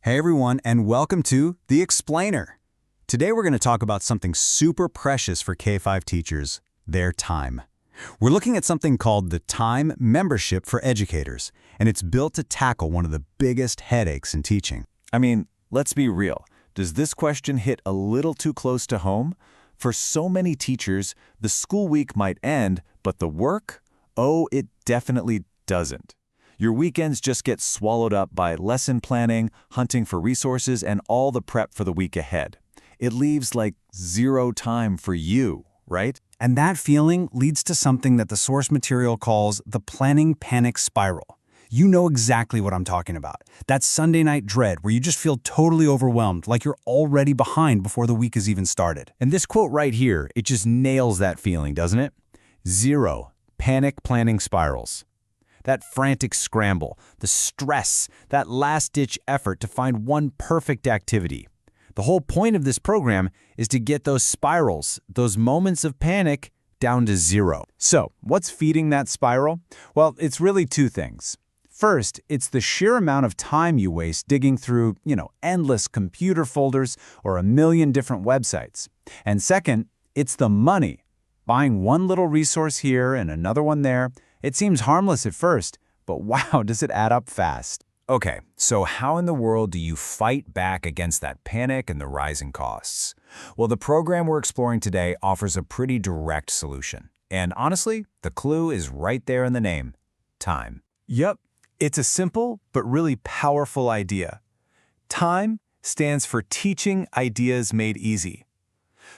Hey everyone, and welcome to The Explainer. Today we're going to talk about something super precious for K-5 teachers, their time. We're looking at something called the Time Membership for Educators, and it's built to tackle one of the biggest headaches in teaching. I mean, let's be real. Does this question hit a little too close to home? For so many teachers, the school week might end, but the work? Oh, it definitely doesn't. Your weekends just get swallowed up by lesson planning, hunting for resources, and all the prep for the week ahead. It leaves like zero time for you, right? And that feeling leads to something that the source material calls the planning panic spiral. You know exactly what I'm talking about. That Sunday night dread where you just feel totally overwhelmed, like you're already behind before the week has even started. And this quote right here, it just nails that feeling, doesn't it? 0 panic planning spirals. That frantic scramble, the stress, that last-ditch effort to find one perfect activity. The whole point of this program is to get those spirals, those moments of panic, down to 0. So, what's feeding that spiral? Well, it's really two things. First, it's the sheer amount of time you waste digging through, endless computer folders or a million different websites. And second, it's the money. Buying one little resource here and another one there. It seems harmless at first, but wow, does it add up fast. Okay, so how in the world do you fight back against that panic and the rising costs? Well, the program we're exploring today offers a pretty direct solution. And honestly, the clue is right there in the name: time. Yep, it's a simple but really powerful idea. Time stands for Teaching Ideas Made Easy.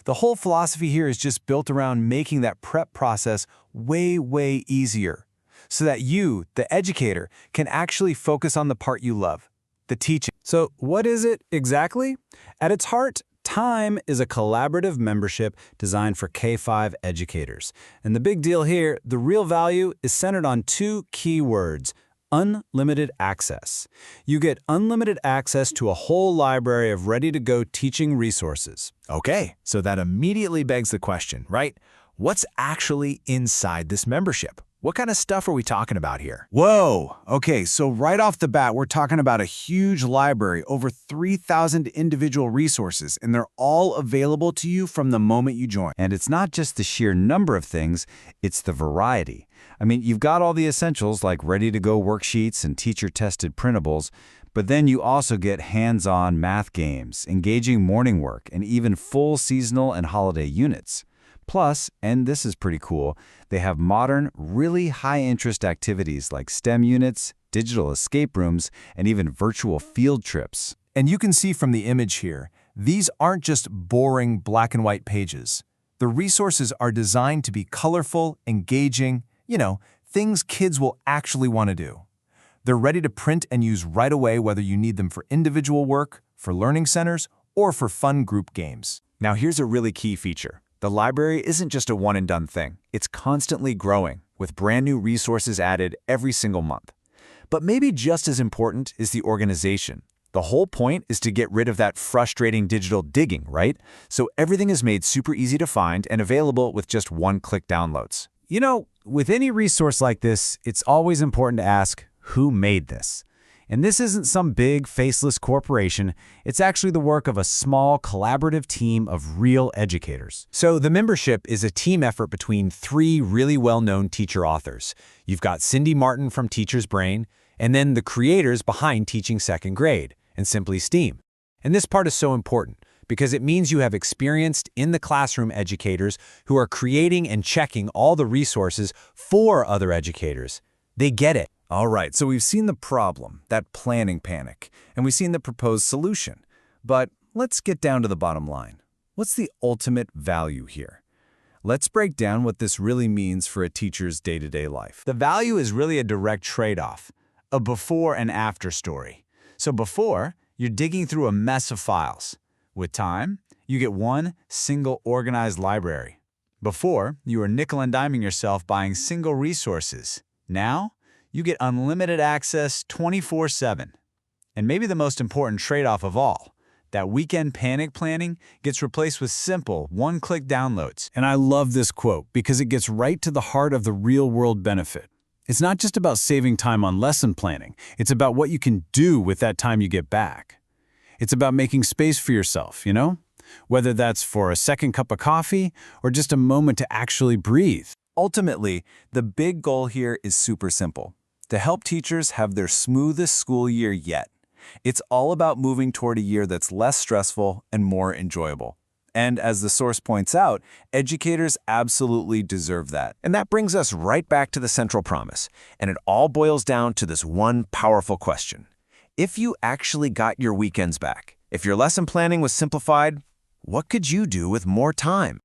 The whole philosophy here is just built around making that prep process way easier, so that you, the educator, can actually focus on the part you love, the teaching. So what is it exactly? At its heart, Time is a collaborative membership designed for K-5 educators. And the big deal here, the real value, is centered on two key words: unlimited access. You get unlimited access to a whole library of ready-to-go teaching resources. Okay, so that immediately begs the question, right? What's actually inside this membership? What kind of stuff are we talking about here? Whoa! Okay, so right off the bat, we're talking about a huge library, over 3,000 individual resources, and they're all available to you from the moment you join. And it's not just the sheer number of things, it's the variety. I mean, you've got all the essentials like ready-to-go worksheets and teacher-tested printables, but then you also get hands-on math games, engaging morning work, and even full seasonal and holiday units. Plus, and this is pretty cool, they have modern, really high-interest activities like STEM units, digital escape rooms, and even virtual field trips. And you can see from the image here, these aren't just boring black and white pages. The resources are designed to be colorful, engaging, things kids will actually want to do. They're ready to print and use right away, whether you need them for individual work, for learning centers, or for fun group games. Now here's a really key feature. The library isn't just a one-and-done thing. It's constantly growing, with brand new resources added every single month. But maybe just as important is the organization. The whole point is to get rid of that frustrating digital digging, right? So everything is made super easy to find and available with just one-click downloads. With any resource like this, it's always important to ask, who made this? And this isn't some big, faceless corporation. It's actually the work of a small, collaborative team of real educators. So the membership is a team effort between 3 really well-known teacher authors. You've got Cindy Martin from Teacher's Brain, and then the creators behind Teaching Second Grade and Simply STEAM. And this part is so important because it means you have experienced in-the-classroom educators who are creating and checking all the resources for other educators. They get it. All right, so we've seen the problem, that planning panic, and we've seen the proposed solution. But let's get down to the bottom line. What's the ultimate value here? Let's break down what this really means for a teacher's day-to-day life. The value is really a direct trade-off, a before and after story. So before, you're digging through a mess of files. With Time, you get one single organized library. Before, you were nickel and diming yourself buying single resources. Now, you get unlimited access 24/7. And maybe the most important trade-off of all, that weekend panic planning gets replaced with simple, one-click downloads. And I love this quote because it gets right to the heart of the real-world benefit. It's not just about saving time on lesson planning. It's about what you can do with that time you get back. It's about making space for yourself, you know? Whether that's for a second cup of coffee or just a moment to actually breathe. Ultimately, the big goal here is super simple: to help teachers have their smoothest school year yet. It's all about moving toward a year that's less stressful and more enjoyable. And as the source points out, educators absolutely deserve that. And that brings us right back to the central promise, and it all boils down to this one powerful question. If you actually got your weekends back, if your lesson planning was simplified, what could you do with more time?